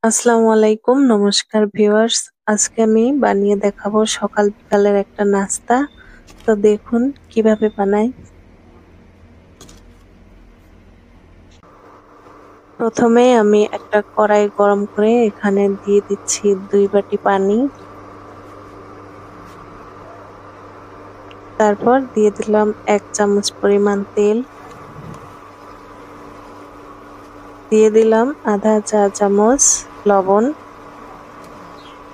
আসসালামু আলাইকুম, নমস্কার ভিউয়ার্স। আজকে আমি বানিয়ে দেখাবো সকাল বিকালের একটা নাস্তা। তো দেখুন কিভাবে বানাই। প্রথমে আমি একটা কড়াই গরম করে এখানে দিয়ে দিচ্ছি 2 বাটি পানি। তারপর দিয়ে দিলাম 1 চামচ পরিমাণ তেল। দিয়ে দিলাম আধা চা চামচ লবণ।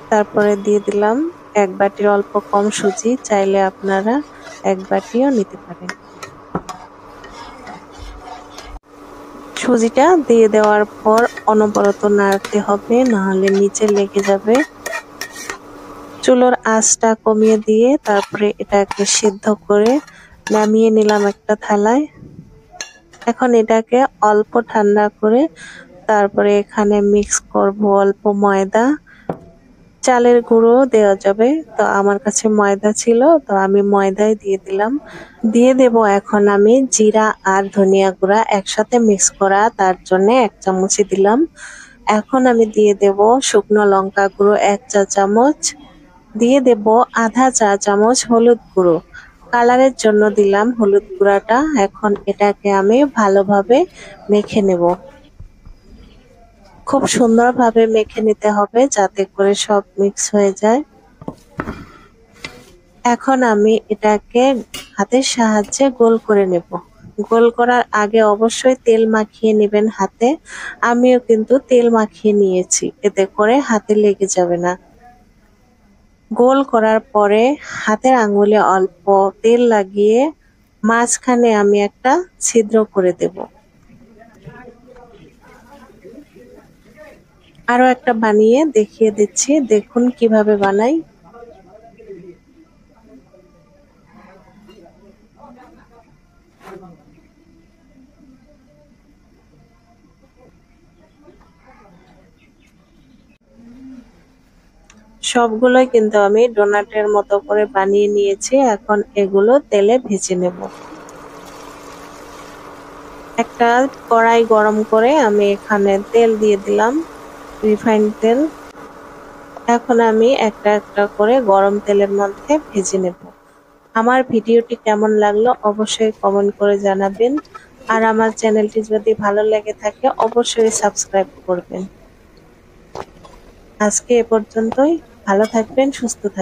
তারপরে দিয়ে দিলাম 1 বাটির অল্প কম সুজি, চাইলে আপনারা 1 বাটিও নিতে পারেন। সুজিটা দিয়ে দেওয়ার পর অনবরত নাড়তে হবে, নাহলে নিচে লেগে যাবে। চুলার আঁচটা কমিয়ে দিয়ে তারপরে এটাকে সিদ্ধ করে নামিয়ে নিলাম একটা থালায়। এখন এটাকে অল্প ঠান্ডা করে তারপরে এখানে মিক্স করব অল্প ময়দা। চালের গুঁড়ো দেওয়া যাবে, তো আমার কাছে ময়দা ছিল, তো আমি ময়দাই দিয়ে দিলাম। দিয়ে দেব এখন আমি জিরা আর ধনিয়া গুঁড়া একসাথে মিক্স করা, তার জন্য 1 চামচই দিলাম। এখন আমি দিয়ে দেব শুকনো লঙ্কা গুঁড়ো 1 চা চামচ। দিয়ে দেব আধা চা চামচ হলুদ গুঁড়ো, কালারের জন্য দিলাম হলুদ গুঁড়াটা। এখন এটাকে আমি ভালোভাবে মেখে নেব। খুব সুন্দরভাবে মেখে নিতে হবে যাতে করে সব মিক্স হয়ে যায়। এখন আমি এটাকে হাতের সাহায্যে গোল করে নেব। গোল করার আগে অবশ্যই তেল মাখিয়ে নেবেন হাতে। আমিও কিন্তু তেল মাখিয়ে নিয়েছি, এতে করে হাতে লেগে যাবে না। গোল করার পরে হাতের আঙ্গুলে অল্প তেল লাগিয়ে মাঝখানে আমি একটা ছিদ্র করে দেব। আরো একটা বানিয়ে দেখিয়ে দিচ্ছি, দেখুন কিভাবে বানাই। সবগুলোই কিন্তু আমি ডোনাটের মতো করে বানিয়ে নিয়েছি। এখন এগুলো তেলে ভেজে নেব। একটা কড়াই গরম করে আমি এখানে তেল দিয়ে দিলাম, রিফাইন্ড তেল। এখন আমি একটা একটা করে গরম তেলের মধ্যে ভেজে নেব। আমার ভিডিওটি কেমন লাগলো অবশ্যই কমেন্ট করে জানাবেন। আর আমার চ্যানেলটি যদি ভালো লেগে থাকে অবশ্যই সাবস্ক্রাইব করবেন। আজকে এ পর্যন্তই। ভালো থাকবেন, সুস্থ থাকবেন।